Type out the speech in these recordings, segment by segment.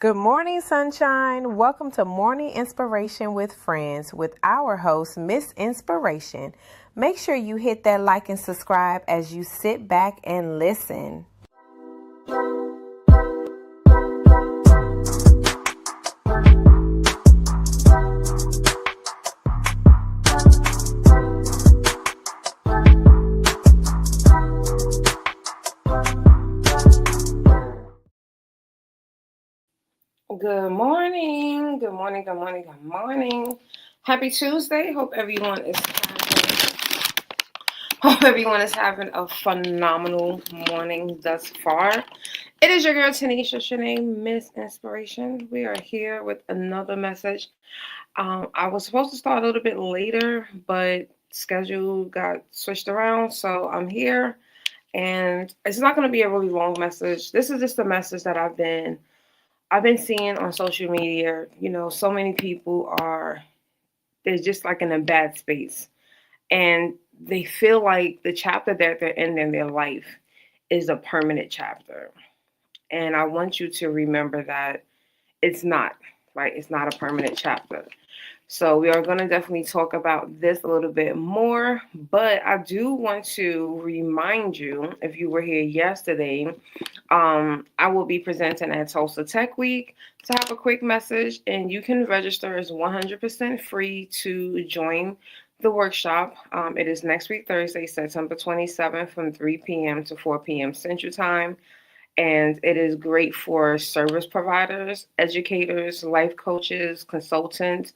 Good morning, sunshine. Welcome to Morning Inspiration with Friends with our host, Miss Inspiration. Make sure you hit that like and subscribe as you sit back and listen. Good morning. Good morning. Good morning. Good morning. Happy Tuesday. Hope everyone is having a phenomenal morning thus far. It is your girl Tanisha, your name, Miss Inspiration. We are here with another message. I was supposed to start a little bit later, but schedule got switched around, so I'm here. And it's not going to be a really long message. This is just a message that I've been seeing on social media. So many people they're just like in a bad space, and they feel like the chapter that they're in their life is a permanent chapter. And I want you to remember that it's not, right? It's not a permanent chapter. So we are going to definitely talk about this a little bit more, but I do want to remind you, if you were here yesterday, I will be presenting at Tulsa Tech Week. To have a quick message, and you can register as 100% free to join the workshop. It is next week, Thursday, September 27th from 3 p.m. to 4 p.m. Central Time. And it is great for service providers, educators, life coaches, consultants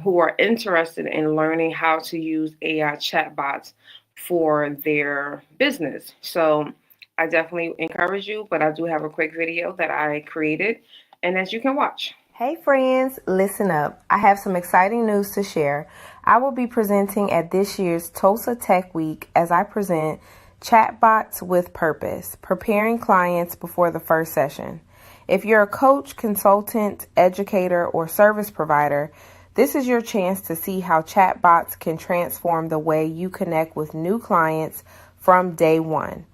who are interested in learning how to use AI chatbots for their business. So I definitely encourage you, but I do have a quick video that I created and that you can watch. Hey friends, listen up. I have some exciting news to share. I will be presenting at this year's Tulsa Tech Week as I present Chatbots with Purpose, preparing clients before the first session. If you're a coach, consultant, educator, or service provider, this is your chance to see how chatbots can transform the way you connect with new clients from day one.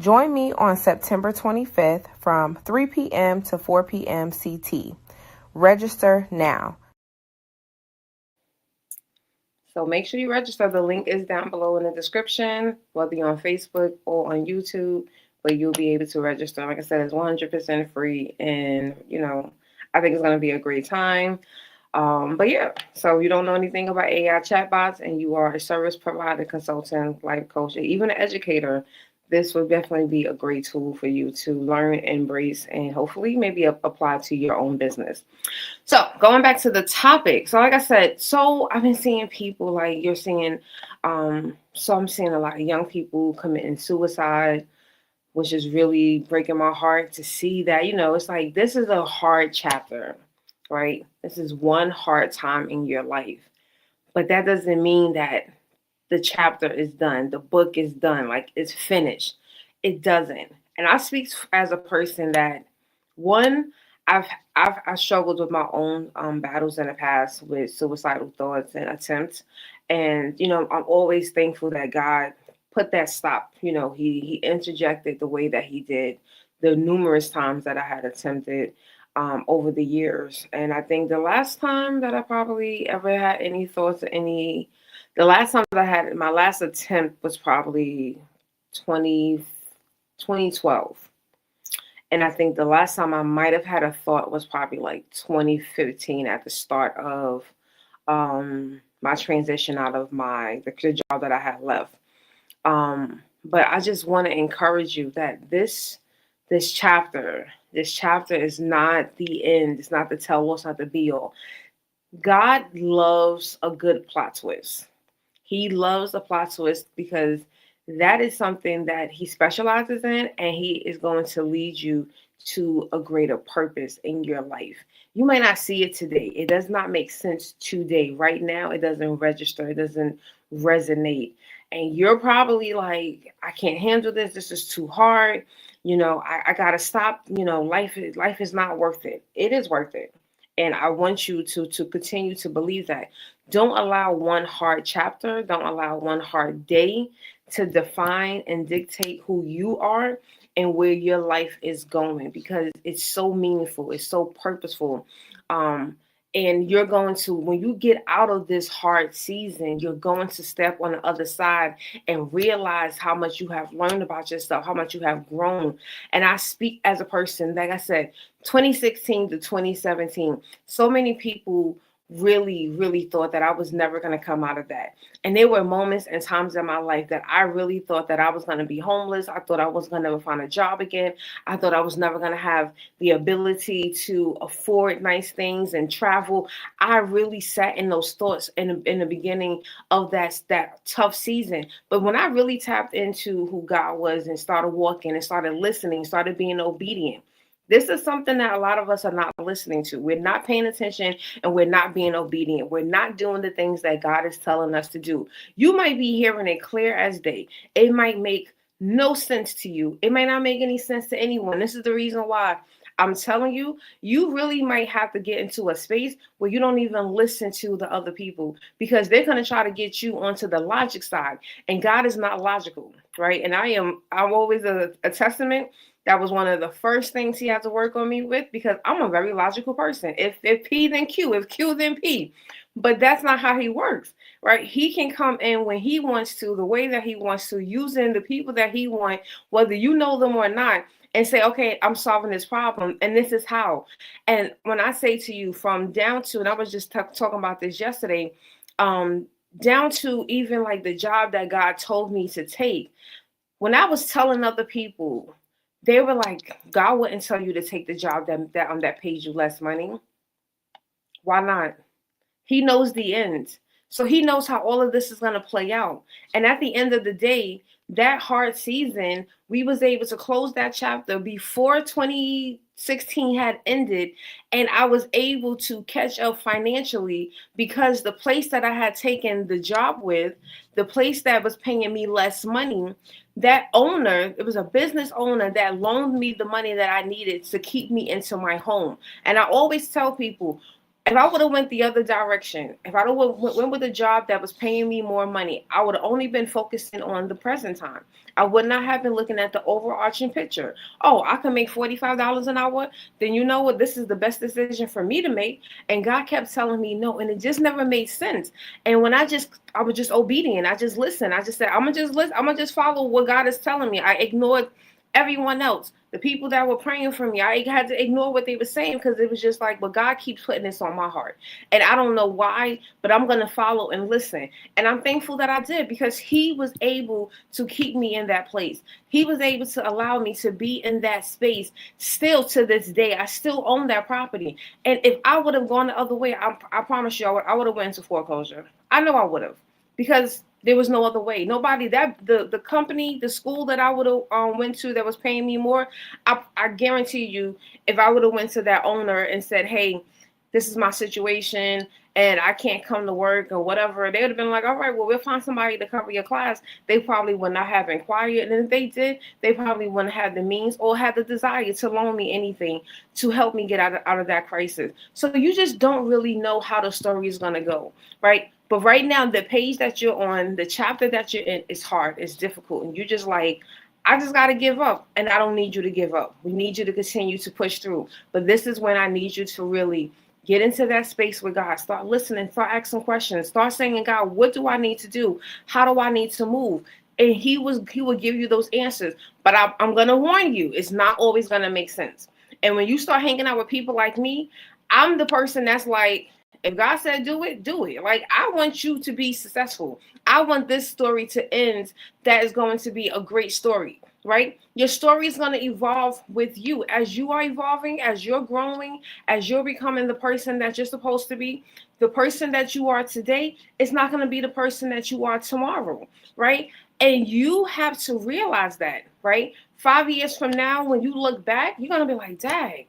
Join me on September 25th from 3 p.m. to 4 p.m. CT. Register now. So make sure you register. The link is down below in the description, whether you're on Facebook or on YouTube, but you'll be able to register. Like I said, it's 100% free, and I think it's going to be a great time. But yeah, so if you don't know anything about AI chatbots and you are a service provider, consultant, life coach, or even an educator, this will definitely be a great tool for you to learn, embrace, and hopefully maybe apply to your own business. So going back to the topic. So like I said, I've been seeing people like you're seeing, so I'm seeing a lot of young people committing suicide, which is really breaking my heart to see that, it's like, this is a hard chapter, right? This is one hard time in your life, but that doesn't mean that the chapter is done. The book is done. Like, it's finished. It doesn't. And I speak as a person that, one, I struggled with my own battles in the past with suicidal thoughts and attempts. And, I'm always thankful that God put that stop. He interjected the way that he did the numerous times that I had attempted over the years. And I think the last time that I probably ever had any thoughts or the last time that I had my last attempt was probably 2012. And I think the last time I might have had a thought was probably like 2015 at the start of my transition out of the job that I had left. But I just want to encourage you that this chapter is not the end. It's not the tell all. It's not the be all. God loves a good plot twist. He loves a plot twist because that is something that he specializes in, and he is going to lead you to a greater purpose in your life. You may not see it today. It does not make sense today. Right now, it doesn't register. It doesn't resonate. And you're probably like, I can't handle this. This is too hard. I gotta stop. Life is not worth it. It is worth it. And I want you to continue to believe that. Don't allow one hard chapter, don't allow one hard day to define and dictate who you are and where your life is going, because it's so meaningful, it's so purposeful. And you're going to, when you get out of this hard season, you're going to step on the other side and realize how much you have learned about yourself, how much you have grown. And I speak as a person, like I said, 2016 to 2017, so many people really thought that I was never going to come out of that. And there were moments and times in my life that I really thought that I was going to be homeless. I thought I was going to never find a job again. I thought I was never going to have the ability to afford nice things and travel. I really sat in those thoughts in the beginning of that tough season. But when I really tapped into who God was and started walking and started listening, started being obedient, this is something that a lot of us are not listening to. We're not paying attention and we're not being obedient. We're not doing the things that God is telling us to do. You might be hearing it clear as day. It might make no sense to you. It might not make any sense to anyone. This is the reason why I'm telling you, you really might have to get into a space where you don't even listen to the other people, because they're going to try to get you onto the logic side. And God is not logical, right? And I'm always a testament. That was one of the first things he had to work on me with, because I'm a very logical person. If P, then Q. If Q, then P. But that's not how he works, right? He can come in when he wants to, the way that he wants to, using the people that he wants, whether you know them or not, and say, okay, I'm solving this problem, and this is how. And when I say to you, from down to, and I was just talking about this yesterday, down to even like the job that God told me to take, when I was telling other people, they were like, God wouldn't tell you to take the job that pays you less money. Why not? He knows the end. So he knows how all of this is going to play out. And at the end of the day, that hard season, we was able to close that chapter before 2016 had ended. And I was able to catch up financially, because the place that I had taken the job with, the place that was paying me less money, that owner, it was a business owner that loaned me the money that I needed to keep me into my home. And I always tell people, if I would have went the other direction, if I would have went with a job that was paying me more money, I would have only been focusing on the present time. I would not have been looking at the overarching picture. Oh, I can make $45 an hour. Then you know what? This is the best decision for me to make. And God kept telling me no, and it just never made sense. And when I was just obedient. I just listened. I just said, I'm gonna just listen. I'm gonna just follow what God is telling me. I ignored everyone else. The people that were praying for me, I had to ignore what they were saying, because it was just like, but God keeps putting this on my heart. And I don't know why, but I'm going to follow and listen. And I'm thankful that I did, because he was able to keep me in that place. He was able to allow me to be in that space. Still to this day, I still own that property. And if I would have gone the other way, I promise you, I would have went into foreclosure. I know I would have, because there was no other way. Nobody, that the company, the school that I would have went to that was paying me more, I guarantee you, if I would have went to that owner and said, hey, this is my situation and I can't come to work or whatever, they would have been like, all right, well, we'll find somebody to cover your class. They probably would not have inquired. And if they did, they probably wouldn't have the means or had the desire to loan me anything to help me get out of that crisis. So you just don't really know how the story is going to go, right? But right now, the page that you're on, the chapter that you're in, is hard, it's difficult. And you're just like, I just got to give up. And I don't need you to give up. We need you to continue to push through. But this is when I need you to really get into that space with God. Start listening, start asking questions, start saying, God, what do I need to do? How do I need to move? And he will give you those answers. But I'm going to warn you, it's not always going to make sense. And when you start hanging out with people like me, I'm the person that's like, if God said do it, do it. Like, I want you to be successful. I want this story to end that is going to be a great story, right? Your story is going to evolve with you as you are evolving, as you're growing, as you're becoming the person that you're supposed to be. The person that you are today is not going to be the person that you are tomorrow, right? And you have to realize that, right? 5 years from now, when you look back, you're going to be like, dang,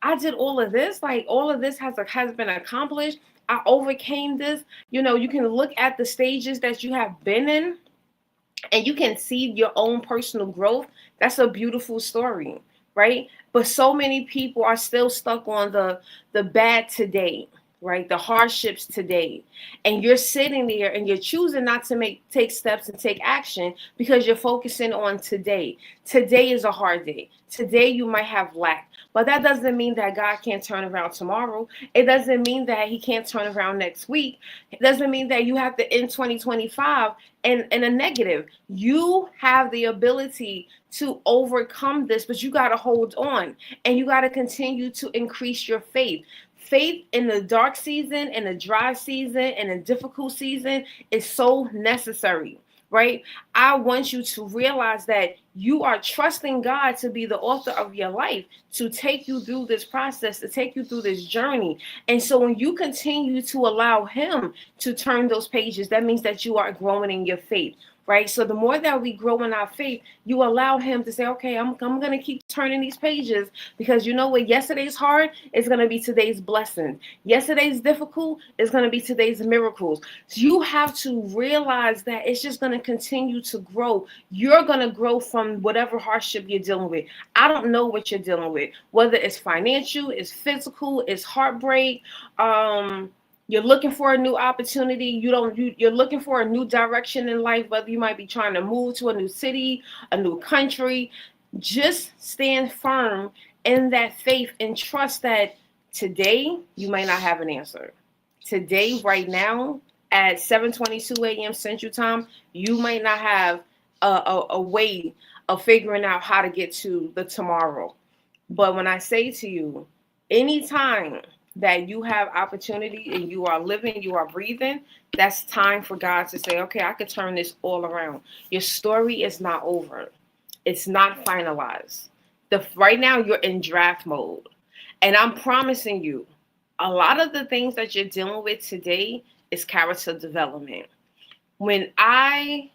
I did all of this. Like, all of this has been accomplished. I overcame this. You know, you can look at the stages that you have been in and you can see your own personal growth. That's a beautiful story, right? But so many people are still stuck on the bad today, right? The hardships today. And you're sitting there and you're choosing not to take steps and take action because you're focusing on today. Today is a hard day. Today you might have lack. But that doesn't mean that God can't turn around tomorrow. It doesn't mean that he can't turn around next week. It doesn't mean that you have to end 2025 in a negative. You have the ability to overcome this, but you got to hold on and you got to continue to increase your faith. Faith in the dark season, in the dry season, in a difficult season is so necessary, right? I want you to realize that you are trusting God to be the author of your life, to take you through this process, to take you through this journey. And so when you continue to allow him to turn those pages, that means that you are growing in your faith. Right. So the more that we grow in our faith, you allow him to say, okay, I'm going to keep turning these pages because you know what? Yesterday's hard is going to be today's blessing. Yesterday's difficult is going to be today's miracles. So you have to realize that it's just going to continue to grow. You're going to grow from whatever hardship you're dealing with. I don't know what you're dealing with, whether it's financial, it's physical, it's heartbreak, you're looking for a new opportunity. You're looking for a new direction in life, whether you might be trying to move to a new city, a new country. Just stand firm in that faith and trust that today you might not have an answer. Today, right now, at 7:22 a.m. Central Time, you might not have a way of figuring out how to get to the tomorrow. But when I say to you, anytime that you have opportunity and you are living, you are breathing, that's time for God to say, okay, I could turn this all around. Your story is not over. It's not finalized. Right now you're in draft mode. And I'm promising you, a lot of the things that you're dealing with today is character development. When I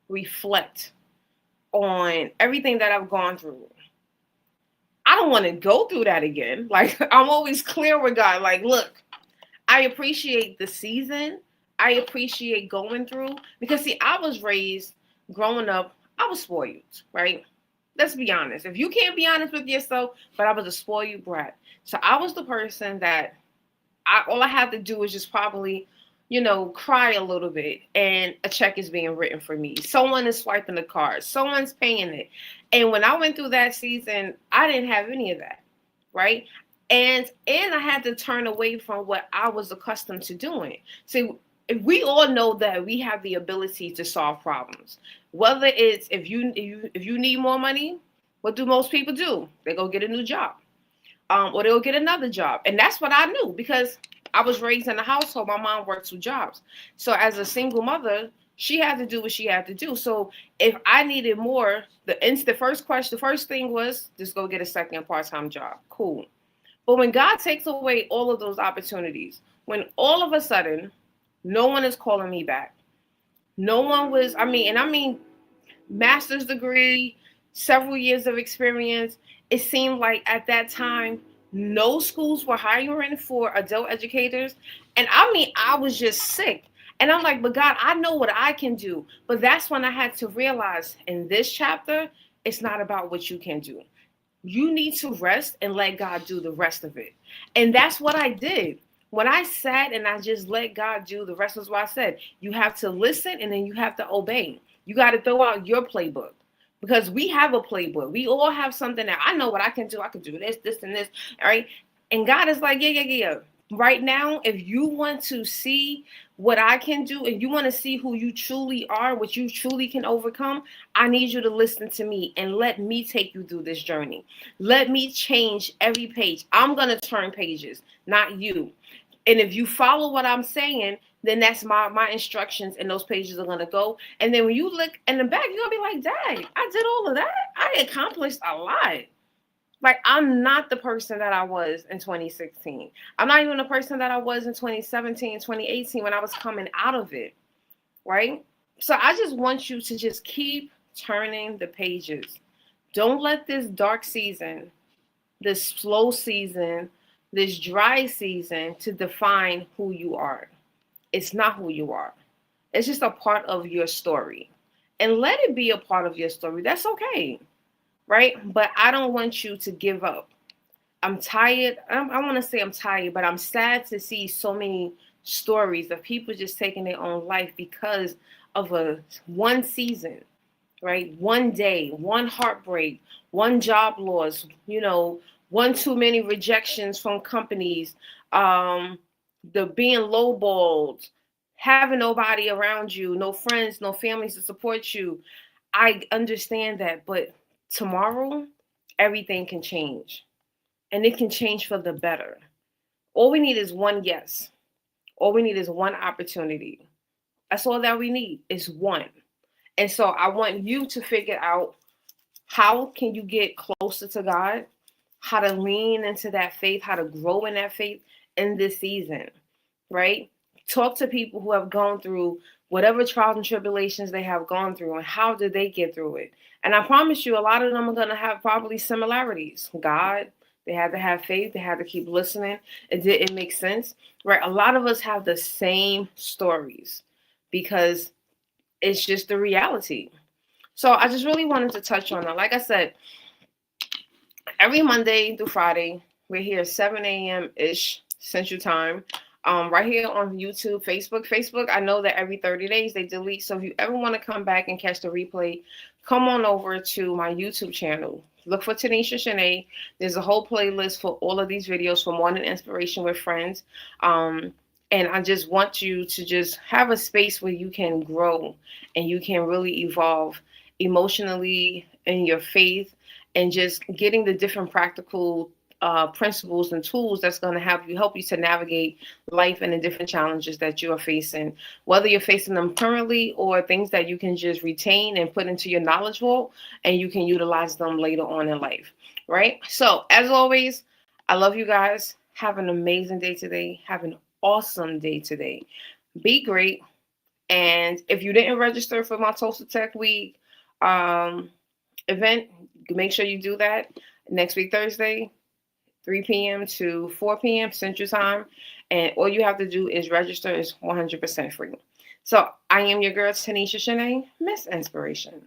reflect on everything that I've gone through, I don't want to go through that again. Like, I'm always clear with God. Like, look, I appreciate the season. I appreciate going through because, see, I was raised growing up, I was spoiled, right? Let's be honest. If you can't be honest with yourself, but I was a spoiled brat. So I was the person that all I had to do was just probably, cry a little bit and a check is being written for me. Someone is swiping the card. Someone's paying it. And when I went through that season, I didn't have any of that, right? And I had to turn away from what I was accustomed to doing. So we all know that we have the ability to solve problems. Whether it's if you need more money, what do most people do? They go get a new job. Or they'll get another job. And that's what I knew because I was raised in a household. My mom worked 2 jobs. So as a single mother, she had to do what she had to do. So if I needed more, the first thing was just go get a second part-time job. Cool. But when God takes away all of those opportunities, when all of a sudden, no one is calling me back. No one was, I mean, master's degree, several years of experience. It seemed like at that time, no schools were hiring for adult educators. And I was just sick. And I'm like, but God, I know what I can do. But that's when I had to realize in this chapter, it's not about what you can do. You need to rest and let God do the rest of it. And that's what I did. When I sat and I just let God do the rest, is what I said. You have to listen and then you have to obey. You got to throw out your playbook. Because we have a playbook. We all have something that I know what I can do. I can do this, this, and this. All right. And God is like, yeah. Right now, if you want to see what I can do and you want to see who you truly are, what you truly can overcome, I need you to listen to me and let me take you through this journey. Let me change every page. I'm going to turn pages, not you. And if you follow what I'm saying, then that's my instructions and those pages are going to go. And then when you look in the back, you're going to be like, dang, I did all of that. I accomplished a lot. Like, I'm not the person that I was in 2016. I'm not even the person that I was in 2017, 2018 when I was coming out of it, right? So I just want you to just keep turning the pages. Don't let this dark season, this slow season, this dry season to define who you are. It's not who you are. It's just a part of your story. And let it be a part of your story. That's okay, right? But I don't want you to give up. I'm tired. I want to say I'm tired, but I'm sad to see so many stories of people just taking their own life because of a one season, right? One day, one heartbreak, one job loss, one too many rejections from companies, um, the being lowballed, having nobody around you, no friends, no families to support you. I understand that, but tomorrow, everything can change, and it can change for the better. All we need is one yes. All we need is one opportunity. That's all that we need is one. And so I want you to figure out how can you get closer to God, how to lean into that faith, how to grow in that faith in this season, right? Talk to people who have gone through whatever trials and tribulations they have gone through and how did they get through it. And I promise you, a lot of them are going to have probably similarities. God, they had to have faith, they had to keep listening. It didn't make sense, right? A lot of us have the same stories because it's just the reality. So I just really wanted to touch on that. Like I said, every Monday through Friday, we're here 7 a.m. ish Central Time. Right here on YouTube, Facebook. Facebook, I know that every 30 days they delete. So if you ever want to come back and catch the replay, come on over to my YouTube channel. Look for Tanisha Shanae. There's a whole playlist for all of these videos for Morning Inspiration with Friends. And I just want you to just have a space where you can grow and you can really evolve emotionally in your faith and just getting the different practical principles and tools that's going to help you to navigate life and the different challenges that you are facing, whether you're facing them currently or things that you can just retain and put into your knowledge vault and you can utilize them later on in life, right? So as always, I love you guys. Have an amazing day today. Have an awesome day today. Be great. And if you didn't register for my Toasted Tech Week event, make sure you do that next week, Thursday, 3 p.m. to 4 p.m. Central Time. And all you have to do is register. It's 100% free. So I am your girl, Tanisha Shanae, Miss Inspiration.